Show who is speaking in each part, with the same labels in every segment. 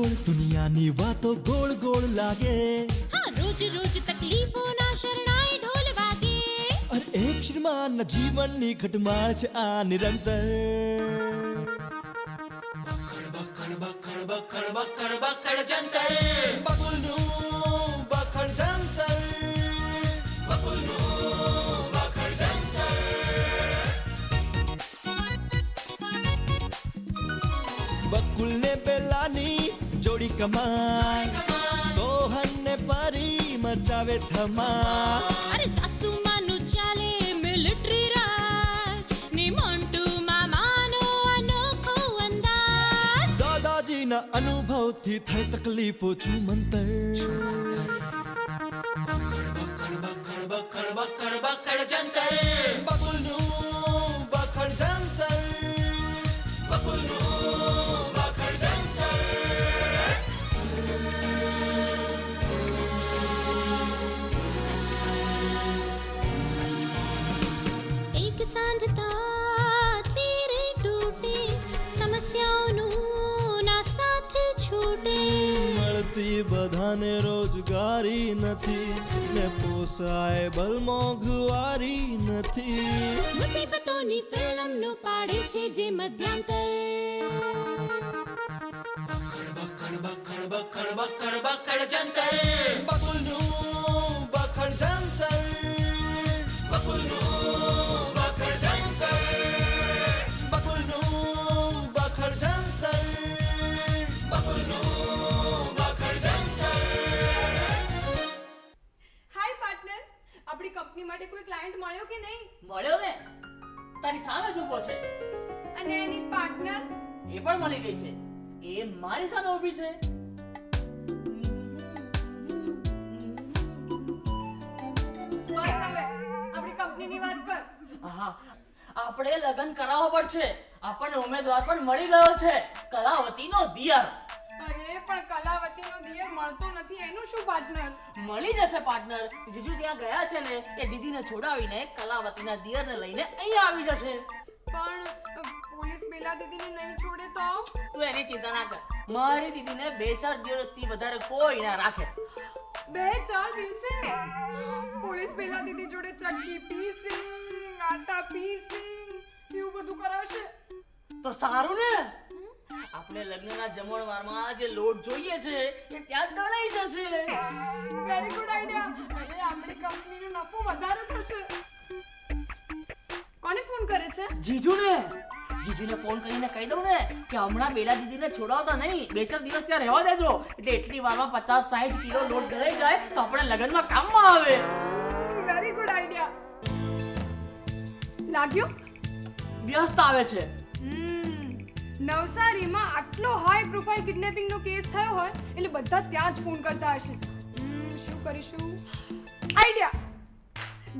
Speaker 1: ગોળ દુનિયાની વાતો ગોળ ગોળ લાગે.
Speaker 2: હા રોજ રોજ તકલીફોના શરણાઈ ઢોલ વાગે.
Speaker 1: અરે એક શ્રીમાનના જીવનની ઘટમાળ છે આ નિરંતર. બકડ જંતર. બકુલનું બકડ જંતર. બકુલનું બકડ જંતર. બકુલને બેલાની જોડી કમાલ. સોહનને પરી મચાવે ધમાલ.
Speaker 2: અરે સાસુમાનું ચાલે મિલિટરી રાજ ને મોન્ટુ મામાનો અનોખો અંદાજ.
Speaker 1: દાદાજીના અનુભવથી થઈ તકલીફો છું મંતર. બકડ જંતર. બકુલનું બકડ જંતર. બકુલનું બકડ જંતર.
Speaker 2: એક સાંધતા તેરે ટૂટે સમસ્યાઓનું ના સાથ છૂટે.
Speaker 1: મળતી બધાને રોજગારી નથી ને પોસાય બલ મોંઘવારી નથી.
Speaker 2: મુસીબતોની ફિલ્મનો પાડે છે જે મધ્યાંતર.
Speaker 1: બકડ જંતર. બકુલનું બકડ જંતર. બકુલનું બકડ જંતર. બકુલનું બકડ જંતર. બકુલનું બકડ જંતર.
Speaker 3: હાય પાર્ટનર, આપણી કંપની માટે કોઈ ક્લાયન્ટ મળ્યો કે નહીં?
Speaker 4: મળ્યો ને, તારી સામે જ ઊભો છે.
Speaker 3: અને એની પાર્ટનર?
Speaker 4: એ પણ મળી ગઈ છે. એ મારી સામે ઊભી છે.
Speaker 3: બસ હવે આપણી કંપનીની વાત કર.
Speaker 4: હા, આપણે લગ્ન કરાવવા પડશે. આપણને ઉમેદવાર પણ મળી ગયો છે, કલાવતીનો દિયર.
Speaker 3: અરે પણ કલાવતીનો દિયર મળતો નથી, એનું શું પાર્ટનર?
Speaker 4: મળી જશે પાર્ટનર. જીજુ ત્યાં ગયા છે ને, એ દીદીને છોડાવીને કલાવતીના દિયરને લઈને અહીંયા આવી જશે.
Speaker 3: પણ પોલીસ બેલા દીદીને નહીં છોડે તો?
Speaker 4: તું એની ચિંતા ના કર. મારી દીદીને 2-4 દિવસથી વધારે કોઈ ના રાખે.
Speaker 3: 2-4 દિવસે પોલીસ બેલા દીદી જોડે ચટકી પીસી, આટા પીસી એવું બધું કરાવશે
Speaker 4: તો સારું ને. આપણે લગ્નના જમણવારમાં જે લોટ જોઈએ છે એ ત્યાં જ દળાઈ જશે.
Speaker 3: Very good idea. હવે આપણી કંપનીનો નફો વધારે થશે. કોને ફોન કરે છે?
Speaker 4: જીજુને ફોન કરીને કહી દઉં ને કે હમણાં બેલા દીદીને છોડાવતા નહીં, 2-4 દિવસ ત્યાં રહેવા દેજો. એટલે એટલી વારમાં 50-60 કિલો લોટ દળાઈ જાય તો આપણે લગ્નમાં કામમાં આવે.
Speaker 3: Very good idea. લાગ્યો?
Speaker 4: વ્યસ્ત આવે છે.
Speaker 3: નવસારીમાં આટલો હાઈ પ્રોફાઇલ કિડનેપિંગ નો કેસ થયો હોય એટલે બધા ત્યાં જ ફોન કરતા હશે. શું કરીશું? આઈડિયા.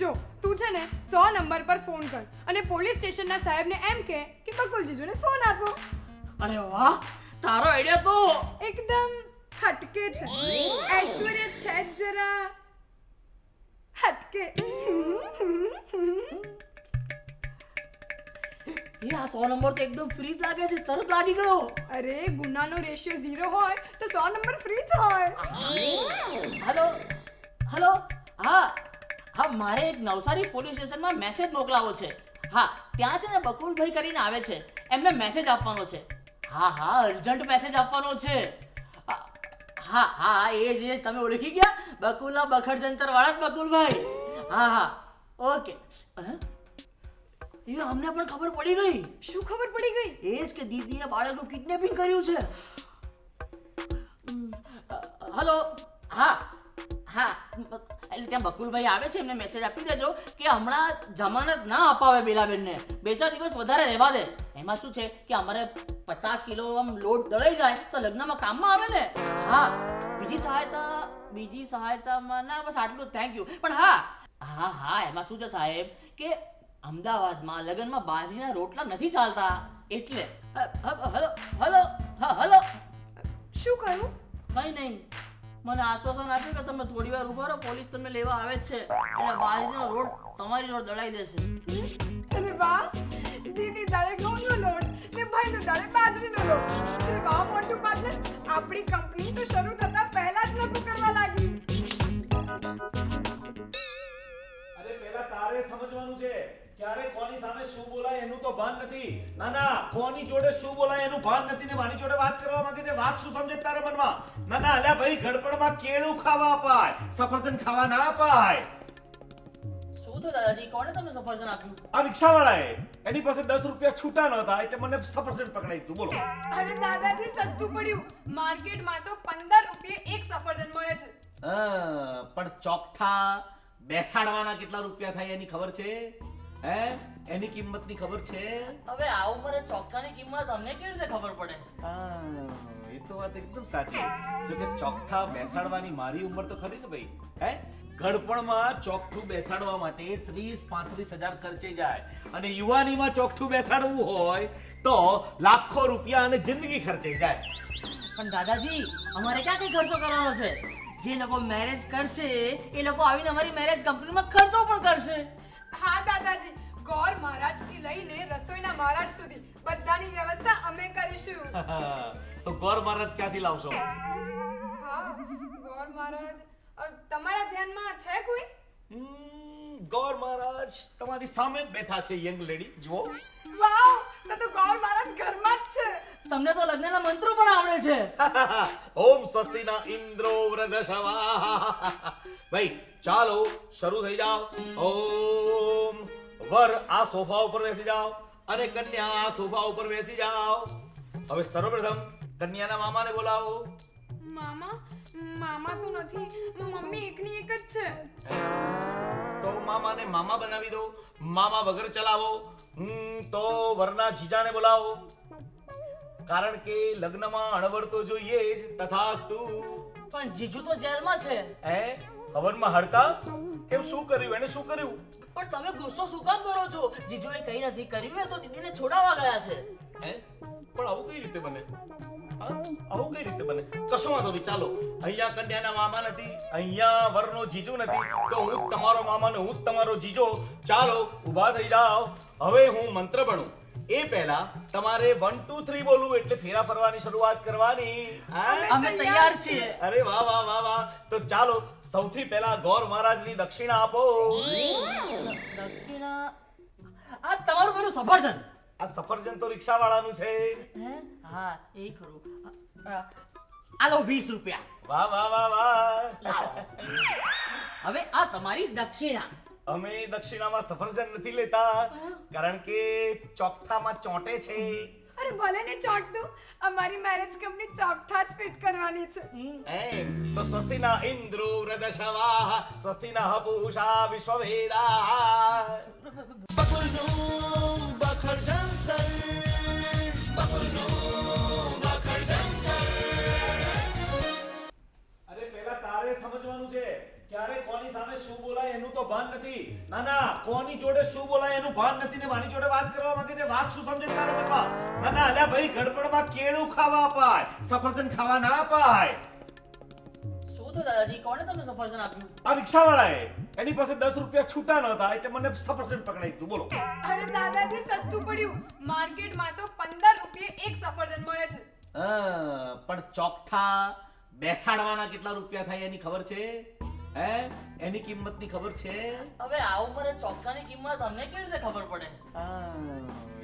Speaker 3: જો તું છે ને 100 નંબર પર ફોન કર અને પોલીસ સ્ટેશનના સાહેબને એમ કે બકુલ જીજુને ફોન આપો.
Speaker 4: અરે વાહ, તારો આઈડિયા તો
Speaker 3: એકદમ હટકે છે. ઐશ્વર્ય છે જ જરા હટકે.
Speaker 4: એ આ 100 નંબર તો એકદમ ફ્રી જ લાગે છે, તરત લાગી ગયો.
Speaker 3: અરે ગુનાનો રેશિયો 0 હોય તો 100 નંબર ફ્રી જ હોય.
Speaker 4: Hello hello. હા હા, મારે એક નવસારી પોલીસ સ્ટેશનમાં મેસેજ મોકલાવો છે. હા, ત્યાં છે ને બકુલભાઈ કરીને આવે છે, એમને મેસેજ આપવાનો છે. હા હા, અર્જન્ટ મેસેજ આપવાનો છે. હા હા, એ જે તમે ઓળખી ગયા, બકુલના બખડ જંતર વાળા જ બકુલભાઈ. હા હા, ઓકે. એ અમને પણ ખબર પડી ગઈ.
Speaker 3: શું ખબર પડી ગઈ?
Speaker 4: એ જ કે દીદીએ બાળકનું કિડનેપિંગ કર્યું છે. હેલો. હા હા, એટલે ત્યાં બકુલભાઈ આવે છે, એમને મેસેજ આપી દેજો કે હમણાં જમાનત ના અપાવે બેલાબેનને, 2-4 દિવસ વધારે રહેવા દે. એમાં શું છે કે અમારે 50 કિલો આમ લોટ દળાઈ જાય તો લગ્નમાં કામમાં આવે ને. હા, બીજી સહાયતામાં ના, બસ આટલું. Thank you. પણ હા હા હા, એમાં શું છે સાહેબ કે અમદાવાદમાં લગ્નમાં બાજરીના રોટલા નથી ચાલતા એટલે. Hello hello. હા હેલો.
Speaker 3: શું કહ્યું?
Speaker 4: કઈ નહીં, મને આશ્વાસન આપ્યું કે તમે થોડી વાર ઉભા રહો, પોલીસ તમને લેવા આવે જ છે, એટલે બાજરીનો રોટ તમારી રોટ દળાઈ દેશે.
Speaker 3: અરે વાહ, દીદી દળે ઘઉંનો લોટ ને ભાઈનું દાડે બાજરીનો લોટ. એટલે કહો મોટું પાર્ટનર, આપણી કંપની તો શરૂ થતા પહેલા જ નફો કરવા લાગી.
Speaker 5: અરે પેલા તારે સમજવાનું છે ક્યારે કોની સામે શું બોલાય એનું તો ભાન નથી. ના ના, કોની જોડે શું બોલાય એનું ભાન નથી ને મારી જોડે વાત કરવા માંગે છે. વાત શું સમજે તારા મનમાં? ના ના, અલ્યા ભાઈ, ગડપણમાં કેળું ખાવા અપાય, સફરજન ખાવા ના અપાય.
Speaker 4: શું થયું દાદાજી? કોણે તમને સફરજન આપ્યું?
Speaker 5: આ રિક્ષાવાળાએ, એની પાસે 10 રૂપિયા છૂટા નહોતા એટલે મને સફરજન પકડાઈ તું. બોલો.
Speaker 3: અરે દાદાજી, સસ્તું પડ્યું. માર્કેટમાં તો 15 રૂપિયે એક સફરજન મળે છે.
Speaker 5: પણ ચોકઠા બેસાડવાના કેટલા રૂપિયા થાય એની ખબર છે? હે, એની કિંમતની ખબર છે?
Speaker 4: હવે આ ઉંમરે ચોકઠાની કિંમત અમને કેવી રીતે ખબર પડે?
Speaker 5: એ તો વાત એકદમ સાચી. જો કે ચોકઠા બેસાડવાની મારી ઉંમર તો ખરી ને ભાઈ. હે, ગડપણમાં ચોકઠું બેસાડવા માટે 30-35 હજાર ખર્ચે જાય અને યુવાનીમાં ચોકઠું બેસાડવું હોય તો લાખો રૂપિયા અને જિંદગી ખર્ચે જાય.
Speaker 4: પણ દાદાજી, અમારે ક્યાં કઈ ખર્ચો કરવાનો છે? જે લોકો મેરેજ કરશે એ લોકો આવીને અમારી મેરેજ કંપનીમાં ખર્ચો પણ કરશે.
Speaker 3: હા દાદાજી, ગોર મહારાજ થી લઈને રસોઈના મહારાજ સુધી બધાની વ્યવસ્થા અમે કરીશું.
Speaker 5: તો ગોર મહારાજ ક્યાંથી લાવશો?
Speaker 3: હા, ગોર મહારાજ તમારા ધ્યાનમાં છે કોઈ?
Speaker 5: ગોર મહારાજ તમારી સામે જ બેઠા છે, યંગ લેડી. જુઓ.
Speaker 3: વાવ, તો ગોર મહારાજ ઘરમાં જ છે.
Speaker 4: તમને તો લગ્નના મંત્રો પણ આવડે છે.
Speaker 5: ઓમ સ્વસ્તિના ઇન્દ્રો વૃદ્ધશવા. ભાઈ ચાલો શરૂ થઈ જાઓ. ઓમ. વર આ સોફા ઉપર બેસી જાઓ અને કન્યા આ સોફા ઉપર બેસી જાઓ. હવે સર્વપ્રથમ કન્યાના મામાને બોલાવો.
Speaker 3: મામા? મામા તો નથી, મમ્મી એકની એક જ છે.
Speaker 5: તો મામાને મામા બનાવી દો. મામા વગર ચલાવો. તો વરના જીજાને બોલાવો, કારણ કે લગ્નમાં અણવર તો જોઈએ જ. તથાસ્તુ.
Speaker 4: પણ જીજુ તો જેલમાં છે.
Speaker 5: હે, હવનમાં હડતા કેમ? શું કર્યું એને? શું કર્યું?
Speaker 4: પણ તમે ગુસ્સો શું કામ કરો છો? જીજુએ કંઈ નથી કર્યું, એ તો દીદીને છોડાવવા ગયા છે.
Speaker 5: હે, પણ આવું કઈ રીતે બને? હા, આવું કઈ રીતે બને? કશો વાંધો નહીં, ચાલો. અહીંયા કન્યાના મામા નથી, અહીંયા વરનો જીજુ નથી, તો હું જ તમારો મામા ને હું જ તમારો જીજો. ચાલો ઊભા થઈ જાઓ. હવે હું મંત્ર ભણું એ પહેલા તમારે 1 2 3 બોલવું એટલે ફેરા ફરવાની શરૂઆત કરવાની. હા?
Speaker 4: અમે તૈયાર છીએ.
Speaker 5: અરે વાહ વાહ વાહ વાહ. તો ચાલો સૌથી પહેલા ગોર મહારાજની દક્ષિણા આપો.
Speaker 4: દક્ષિણા? આ તમારું પેલું સફરજન.
Speaker 5: આ સફરજન તો રિક્ષાવાળાનું છે.
Speaker 4: હે? હા, એ ખરું. આલો 20 રૂપિયા.
Speaker 5: વાહ વાહ વાહ વાહ.
Speaker 4: લાવો. હવે આ તમારી દક્ષિણા.
Speaker 5: અમે દક્ષિણામાં સફરજન નથી લેતા, કારણ કે ચોકઠામાં ચોંટે છે.
Speaker 3: અરે ભલે ને ચોટતું, અમારી મેરેજ કંપની ચોકઠા જ ફિટ કરવાની છે.
Speaker 5: એમ તો સ્વસ્તિના ઇન્દ્રો વૃદ્ધશવાઃ, સ્વસ્તિના પૂષા વિશ્વવેદાઃ.
Speaker 1: બકુલનું બખડ જંતર, બકુલનું બખડ જંતર.
Speaker 5: અરે પેલા તારે સમજવાનું છે ક્યારે કોની સામે શું બોલાય એનું તો ભાન નથી. ના ના, કોની જોડે શું બોલાય એનું ભાન નથી ને મારી જોડે વાત કરવા માંગે છે. વાત શું સમજે તારા મનમાં? ના ના, અલ્યા ભાઈ, ગડપણમાં કેળું ખાવા અપાય, સફરજન ખાવા ના અપાય.
Speaker 4: શું થયું દાદાજી? કોણે તમને સફરજન આપ્યું?
Speaker 5: આ રિક્ષાવાળાએ, એની પાસે 10 રૂપિયા છૂટા નહોતા એટલે મને સફરજન પકડાઈ તું. બોલો.
Speaker 3: અરે દાદાજી, સસ્તું પડ્યું. માર્કેટમાં તો 15 રૂપિયે એક સફરજન મળે છે.
Speaker 5: પણ ચોકઠા બેસાડવાના કેટલા રૂપિયા થાય એની ખબર છે? હે, એની કિંમતની ખબર છે?
Speaker 4: હવે આ ઉંમરે ચોકઠાની કિંમત અમને કેવી રીતે ખબર પડે?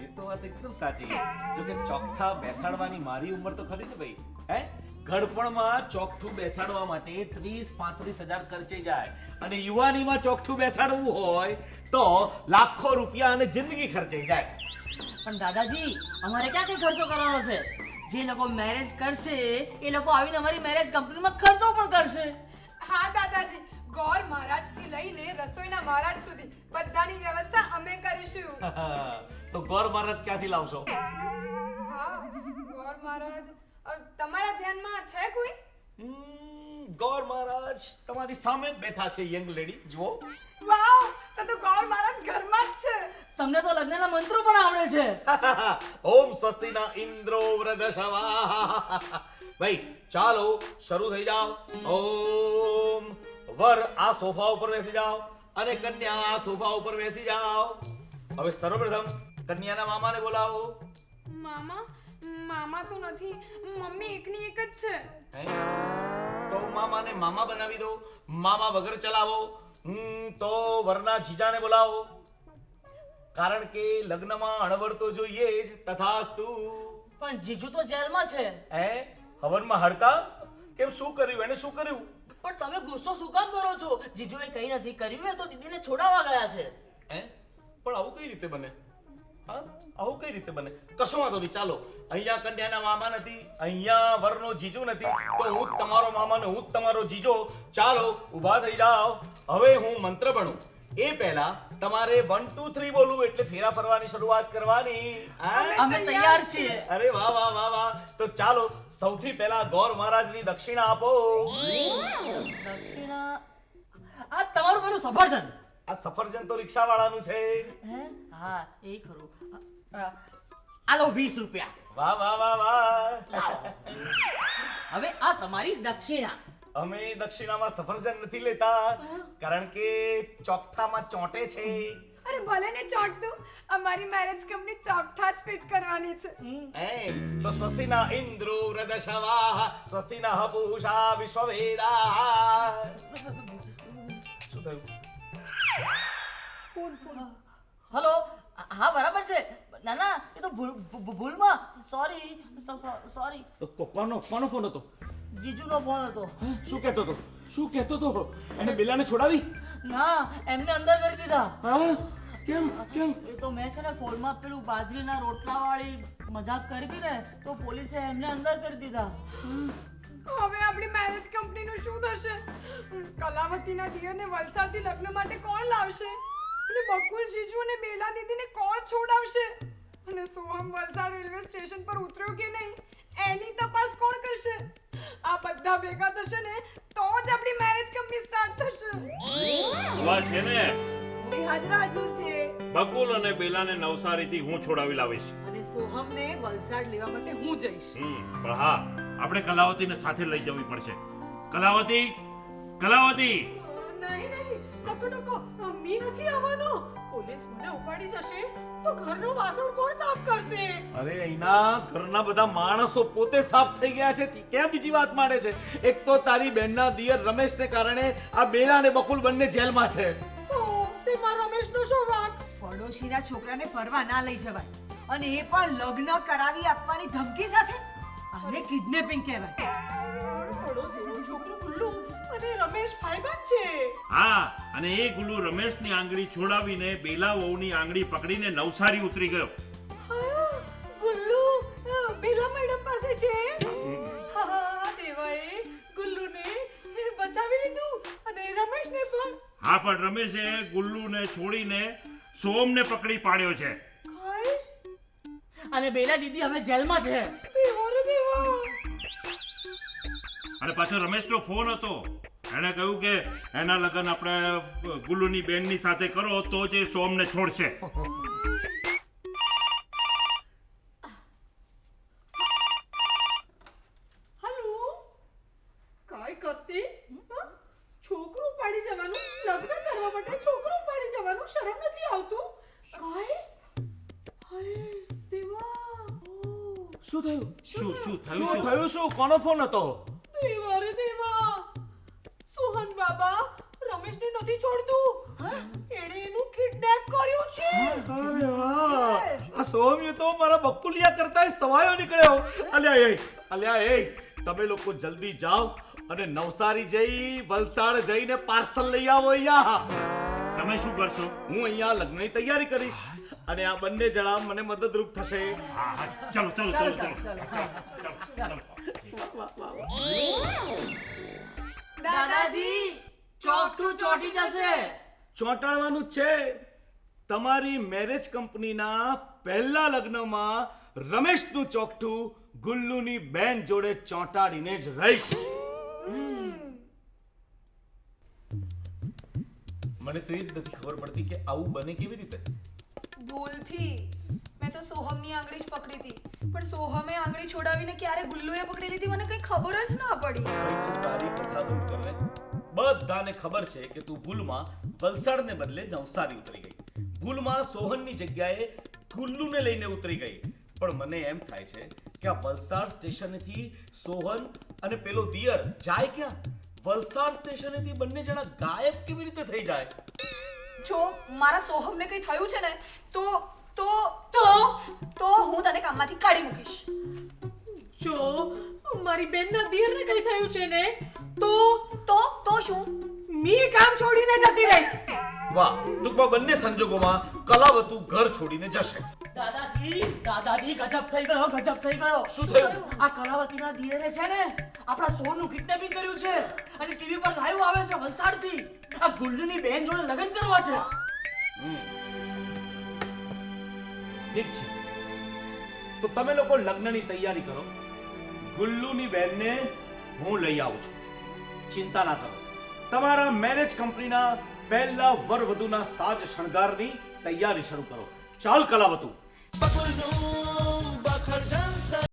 Speaker 5: એ તો વાત એકદમ સાચી. જો કે ચોકઠા બેસાડવાની મારી ઉંમર તો ખરી ને ભાઈ. હે, ગડપણમાં ચોકઠું બેસાડવા માટે 30-35 હજાર ખર્ચે જાય અને યુવાનીમાં ચોકઠું બેસાડવું હોય તો લાખો રૂપિયા અને જિંદગી ખર્ચે જાય.
Speaker 4: પણ દાદાજી, અમારે ક્યાં કઈ ખર્ચો કરવાનો છે? જે લોકો મેરેજ કરશે એ લોકો આવીને અમારી મેરેજ કંપનીમાં ખર્ચો પણ કરશે.
Speaker 3: હા દાદાજી, ગોર મહારાજ થી લઈને રસોઈના મહારાજ સુધી બધાની વ્યવસ્થા અમે કરીશું.
Speaker 5: તો ગોર મહારાજ ક્યાંથી લાવશો?
Speaker 3: હા, ગોર મહારાજ તમારા ધ્યાનમાં છે કોઈ?
Speaker 5: ગોર મહારાજ તમારી સામે જ બેઠા છે, યંગ લેડી. જુઓ.
Speaker 3: વાવ, તો ગોર મહારાજ ઘરમાં જ છે.
Speaker 4: તમને તો લગ્નના મંત્રો પણ આવડે છે.
Speaker 5: ઓમ સ્વસ્તિના ઇન્દ્રો વૃદ્ધશવાઃ. ભાઈ ચાલો શરૂ થઈ જાઓ. ઓમ. વર આ સોફા ઉપર બેસી જાઓ અને કન્યા આ સોફા ઉપર બેસી જાઓ. હવે સર્વપ્રથમ કન્યાના મામાને બોલાવો.
Speaker 3: મામા તો નથી, મમ્મી એકની એક જ છે.
Speaker 5: હે? તો મામાને મામા બનાવી દો, મામા વગર ચલાવો. તો વરના જીજાને બોલાવો, કારણ કે લગ્નમાં અણવર તો જોઈએ જ. તથાસ્તુ.
Speaker 4: પણ જીજુ તો જેલમાં છે.
Speaker 5: હે? હવનમાં હડકા? કેમ, શું કર્યું એને? શું કર્યું?
Speaker 4: પણ તમે ગુસ્સો શું કામ કરો છો? જીજુએ કંઈ નથી કર્યું, એ તો દીદીને છોડાવવા ગયા છે.
Speaker 5: હે? પણ આવું કઈ રીતે બને? હા, આવું કઈ રીતે બને? કશો વાંધો નહીં, ચાલો. અહીંયા કન્યાના મામા નથી, અહીંયા વરનો જીજુ નથી, તો હું જ તમારો મામા ને હું જ તમારો જીજો. ચાલો, ઊભા થઈ જાઓ. હવે હું મંત્ર ભણું એ પહેલા તમારે 1 2 3 બોલવું, એટલે ફેરા ફરવાની શરૂઆત કરવાની. હા?
Speaker 4: અમે તૈયાર છીએ.
Speaker 5: અરે વાહ વાહ વાહ વાહ. તો ચાલો, સૌથી પહેલા ગોર મહારાજની દક્ષિણા આપો.
Speaker 4: દક્ષિણા આ તમારું પેલું સફરજન.
Speaker 5: આ સફરજન તો રિક્ષા વાળાનું છે.
Speaker 4: હે? હા, એ ખરું. આલો 20 રૂપિયા.
Speaker 5: વાહ વાહ વાહ વાહ.
Speaker 4: હવે આ તમારી દક્ષિણા.
Speaker 5: અમે દક્ષિણામાં સફરજન નથી લેતા, કારણ કે ચોકઠામાં ચોંટે છે.
Speaker 3: અરે ભલે ને ચોટતું, અમારી મેરેજ કંપની ચોકઠા જ ફિટ કરવાની છે.
Speaker 5: તો સ્વસ્તિના ઇન્દ્રો વૃદશવાહ, સ્વસ્તિના પૂષા વિશ્વવેદાઃ. શું થયું?
Speaker 3: ફોન.
Speaker 4: હલો. હા, બરાબર છે. ના ના, એ તો ભૂલમાં. સોરી.
Speaker 5: કોનો ફોન હતો?
Speaker 4: જીજુનો ફોન હતો.
Speaker 5: શું કહેતો હતો? એને બેલાને છોડાવી?
Speaker 4: ના, એમને અંદર કરી દીધા.
Speaker 5: હા? કેમ?
Speaker 4: એ તો મેં છે ને ફોનમાં પેલું બાજરીના રોટલા વાળી મજાક કરી હતી ને, તો પોલીસે એમને અંદર કરી દીધા.
Speaker 3: હવે આપણી મેરેજ કંપનીનું શું થશે? કલાવતીના દિયરને વલસાડથી લગ્ન માટે કોણ લાવશે? અને બકુલ જીજુ અને બેલા દીદીને કોણ છોડાવશે? અને સોહમ વલસાડ રેલવે સ્ટેશન પર ઉતર્યો કે નહીં, એની તપાસ કોણ કરશે? આ બધા ભેગા થશે ને તો જ આપણી મેરેજ કંપની સ્ટાર્ટ થશે.
Speaker 6: વા છે ને,
Speaker 7: હાજર છે.
Speaker 6: બકુલ અને બેલાને નવસારીથી હું છોડાવી લાવીશ.
Speaker 7: અને સોહમને વલસાડ લેવા માટે હું જઈશ.
Speaker 6: પણ હા, આપણે કલાવતીને સાથે લઈ જવી પડશે. કલાવતી.
Speaker 7: નહીં, ટકો મી નથી આવવાનો. પોલીસ મને ઉપાડી જશે તો ઘરનું વાસણ કોણ સાફ કરશે?
Speaker 5: અરે અહીંના ઘરના બધા માણસો પોતે સાફ થઈ ગયા છે, કેમ બીજી વાત માંડે છે? એક તો તારી બહેનના દિયર રમેશને કારણે આ બેલા અને બકુલ બંને જેલમાં છે.
Speaker 7: તેમાં રમેશનો શું વાંક? પડોશીના છોકરાને ફરવા ના લઈ જવાય, અને એ પણ લગ્ન કરાવી આપવાની ધમકી સાથે. આને કિડનેપિંગ કહેવાય. પડોશીનું છોકરું ગુલ્લુ અને રમેશ ભાઈબંધ છે.
Speaker 6: હા, અને એ ગુલ્લુ રમેશની આંગળી છોડાવીને બેલા વહુની આંગળી પકડીને નવસારી ઉતરી ગયો.
Speaker 7: ગુલ્લુ બેલા મેડમ પાસે છે. હા, દેવાએ ગુલ્લુને બચાવી લીધું અને રમેશને પણ.
Speaker 6: હા, પણ રમેશે ગુલ્લુને છોડીને સોમને પકડી પાડ્યો છે.
Speaker 4: અને બેલા દીદી હવે જેલમાં છે.
Speaker 6: અને પાછો રમેશનો ફોન હતો. એણે કહ્યું કે એના લગ્ન આપણે ગુલ્લુની બેનની સાથે કરો તો જ એ સોમને છોડશે.
Speaker 7: હલો, કાઈ કરતી? છોકરું પાડી જવાનું, લગ્ન કરવા માટે છોકરું પાડી જવાનું, શરમ નથી આવતું? કાઈ? હાય દેવા.
Speaker 5: શું થયું?
Speaker 6: શું થયું?
Speaker 5: શું થયું? શું? કોનો ફોન હતો?
Speaker 7: દેવા રે દેવા. સોહન બાબા રમેશને નથી છોડતું. એણે એનું કિડનેપ કર્યું છે.
Speaker 5: અરે વાહ, આ સૌમ્ય તો મારા બકુલિયા કરતા સવાયો નીકળ્યો. અલ્યા એ તમે લોકો જલ્દી જાઓ અને નવસારી જઈ વલસાડ જઈને પાર્સલ લઈ આવો. અહીંયા
Speaker 6: તમે શું કરશો?
Speaker 5: હું અહીંયા લગ્નની તૈયારી કરીશ અને આ બંને જણા મને મદદરૂપ થશે.
Speaker 6: હા, ચલો.
Speaker 4: દાદાજી, ચોકઠું ચોટી જશે.
Speaker 5: ચોંટાડવાનું જ છે. તમારી મેરેજ કંપનીના પહેલા લગ્નમાં રમેશનું ચોકઠું ગુલ્લુની બેન જોડે ચોંટાડીને જ રહીશ. મને તો એ જ નથી ખબર પડતી કે આવું બને કેવી રીતે.
Speaker 8: ભૂલથી મેં તો સોહમની આંગળી જ પકડી હતી, પણ સોહમે આંગળી છોડાવીને ક્યારે ગુલ્લુએ પકડી લીધી મને કઈ ખબર જ ના પડી.
Speaker 5: ભાઈ તું તારી કથા બંધ કર લે. બધાને ખબર છે કે તું ભૂલમાં વલસાડને બદલે નવસારી ઉતરી ગઈ. ભૂલમાં સોહનની જગ્યાએ ગુલ્લુને લઈને ઉતરી ગઈ. પણ પણ મને એમ થાય છે કે આ વલસાડ સ્ટેશનેથી સોહન અને પેલો દિયર જાય ક્યાં? વલસાડ સ્ટેશનેથી બંને જણા ગાયબ કેવી રીતે થઈ જાય?
Speaker 8: જો મારા સોહમને કંઈ થયું છે ને તો તો તો હું તને કામમાંથી કાઢી મૂકીશ.
Speaker 7: જો મારી બેનના દિયરને કઈ થયું છે ને
Speaker 8: તો શું?
Speaker 7: મી કામ છોડીને જતી રહીશ.
Speaker 5: વાહ, ટૂંકમાં બંને સંજોગોમાં કલાવતુ ઘર છોડીને જશે.
Speaker 4: દાદાજી ગજબ થઈ ગયો.
Speaker 5: શું થયું?
Speaker 4: આ કલાવતીના દિયરે છે ને આપણા સોનનું કિડનેપિંગ કર્યું છે અને ટીવી પર લાઈવ આવે છે વલસાડથી. આ ગુલ્લુની બેન જોડે લગ્ન કરવા છે.
Speaker 5: ઠીક છે, તો તમે લોકો લગ્નની તૈયારી કરો. ગુલ્લુની બેનને હું લઈ આવું છું. ચિંતા ના કરો. તમારા મેરેજ કંપનીના પહેલા વર વધુના સાજ શણગારની તૈયારી શરૂ કરો. ચાલ કલાવતુ.
Speaker 1: બકુલનું